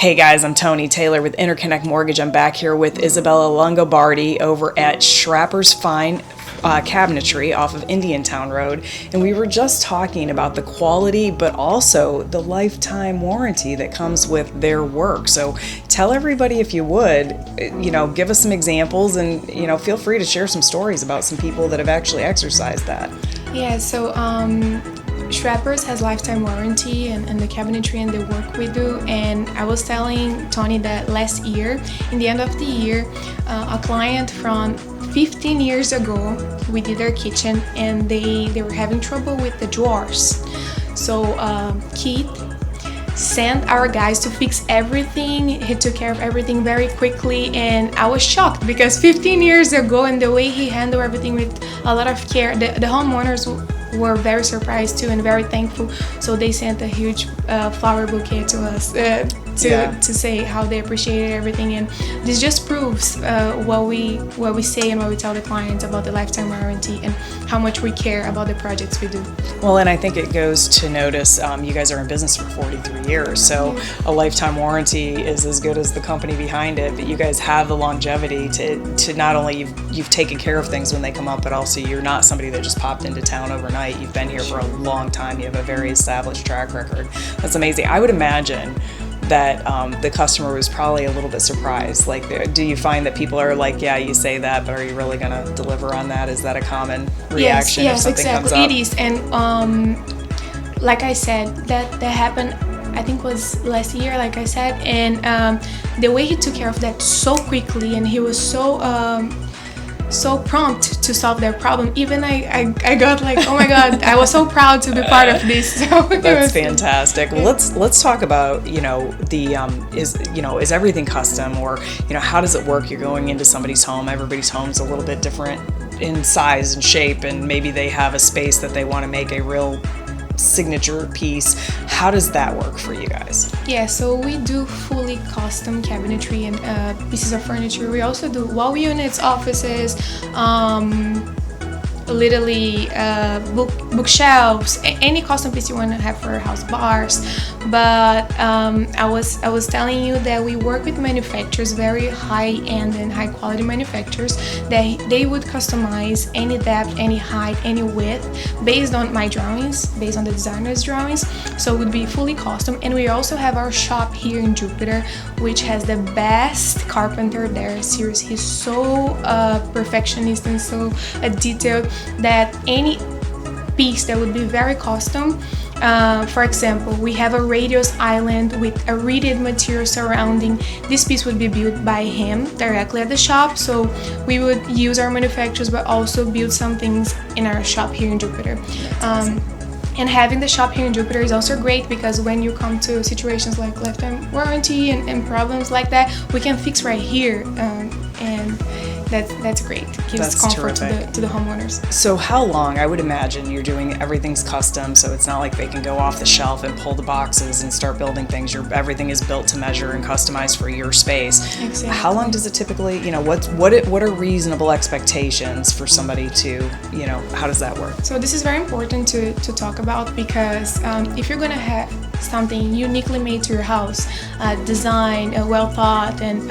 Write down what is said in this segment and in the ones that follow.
Hey guys, I'm Toni Taylor with Interconnect Mortgage. I'm back here with Isabella Longobardi over at Schrapper's Fine Cabinetry off of Indiantown Road, and we were just talking about the quality but also the lifetime warranty that comes with their work. So tell everybody, if you would, give us some examples and feel free to share some stories about some people that have actually exercised that. Yeah, so Schrapper's has lifetime warranty and the cabinetry and the work we do. And I was telling Toni that last year, in the end of the year, a client from 15 years ago, we did their kitchen and they were having trouble with the drawers. So Keith sent our guys to fix everything. He took care of everything very quickly, and I was shocked because 15 years ago, and the way he handled everything with a lot of care, the homeowners were very surprised too and very thankful. So they sent a huge flower bouquet to us to say how they appreciated everything. And this just proves what we say and what we tell the clients about the lifetime warranty and how much we care about the projects we do. Well, and I think it goes to notice you guys are in business for 43 years, so a lifetime warranty is as good as the company behind it, but you guys have the longevity to not only you've taken care of things when they come up, but also you're not somebody that just popped into town overnight. You've been here for a long time. You have a very established track record. That's amazing. I would imagine that the customer was probably a little bit surprised. Like, do you find that people are like, yeah, you say that, but are you really going to deliver on that? Is that a common reaction if something exactly. comes up? It is. And like I said, that happened, I think was last year, like I said, and the way he took care of that so quickly, and he was so prompt to solve their problem. Even I got like, oh my God, I was so proud to be part of this. So that's fantastic. Well, let's talk about is everything custom, or how does it work? You're going into somebody's home. Everybody's home's a little bit different in size and shape, and maybe they have a space that they want to make a real signature piece. How does that work for you guys? Yeah, so we do fully custom cabinetry and pieces of furniture. We also do wall units, offices, literally bookshelves, any custom piece you want to have for your house, bars. But I was telling you that we work with manufacturers, very high-end and high-quality manufacturers, that they would customize any depth, any height, any width based on my drawings, based on the designer's drawings. So it would be fully custom. And we also have our shop here in Jupiter, which has the best carpenter there. Seriously, he's so perfectionist and so detailed that any piece that would be very custom, for example, we have a radius island with a reeded material surrounding. This piece would be built by him directly at the shop, so we would use our manufacturers but also build some things in our shop here in Jupiter. And having the shop here in Jupiter is also great because when you come to situations like lifetime warranty and problems like that, we can fix right here, and that's great. Gives comfort to the homeowners. So how long? I would imagine you're doing everything's custom, so it's not like they can go off the shelf and pull the boxes and start building things. Everything is built to measure and customized for your space. Exactly. How long does it typically? What are reasonable expectations for somebody to? How does that work? So this is very important to talk about because if you're gonna have something uniquely made to your house, design, well thought, and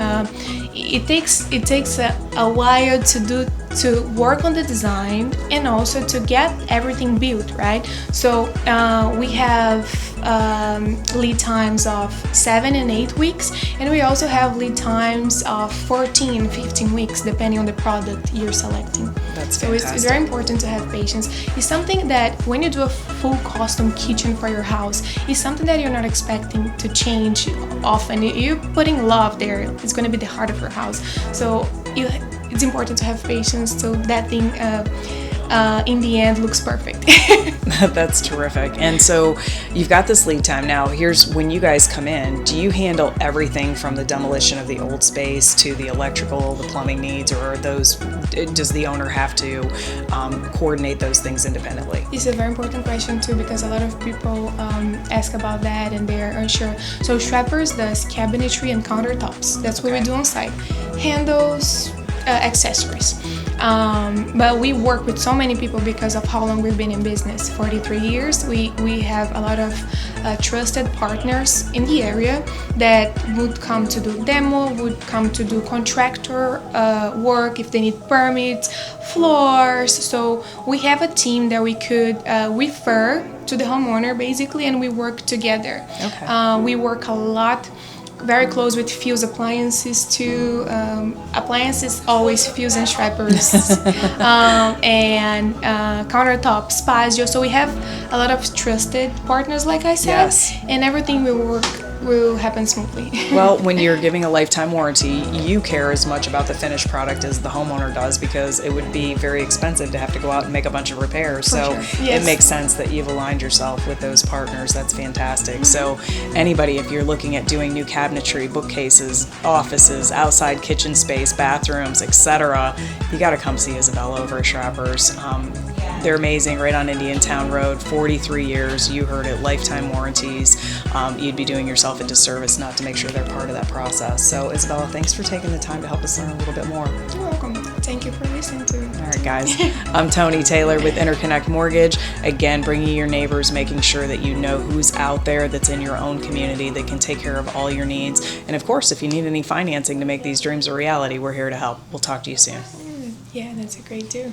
it takes a while to work on the design and also to get everything built, right? So we have lead times of 7 and 8 weeks, and we also have lead times of 14 and 15 weeks depending on the product you're selecting. That's so fantastic. it's very important to have patience. It's something that when you do a full custom kitchen for your house, it's something that you're not expecting to change often. You're putting love there. It's going to be the heart of your house. So it's important to have patience so that thing in the end looks perfect. That's terrific. And so you've got this lead time. Now, here's when you guys come in, do you handle everything from the demolition of the old space to the electrical, the plumbing needs, or does the owner have to coordinate those things independently? It's a very important question too, because a lot of people ask about that and they're unsure. So Schrapper's does cabinetry and countertops. That's what we do on site. Handles, accessories. But we work with so many people because of how long we've been in business, 43 years. We have a lot of trusted partners in the area that would come to do demo, would come to do contractor work if they need permits, floors. So we have a team that we could refer to the homeowner basically, and we work together. Okay. We work a lot, very close with Fuse appliances too. Appliances always Fuse and Schrappers, and countertop, Spazio. So we have a lot of trusted partners, like I said, Yes. and everything will happen smoothly. Well, when you're giving a lifetime warranty, you care as much about the finished product as the homeowner does, because it would be very expensive to have to go out and make a bunch of repairs. So sure. Yes. it makes sense that you've aligned yourself with those partners. That's fantastic. So anybody, if you're looking at doing new cabinetry, bookcases, offices, outside kitchen space, bathrooms, etc., you got to come see Isabella over at Schrapper's. They're amazing, right on Indiantown Road, 43 years, you heard it, lifetime warranties. You'd be doing yourself a disservice not to make sure they're part of that process. So Isabella, thanks for taking the time to help us learn a little bit more. You're welcome. Thank you for listening to me. All right, guys. I'm Toni Taylor with Interconnect Mortgage. Again, bringing your neighbors, making sure that you know who's out there that's in your own community that can take care of all your needs. And of course, if you need any financing to make these dreams a reality, we're here to help. We'll talk to you soon. Yeah, that's a great too.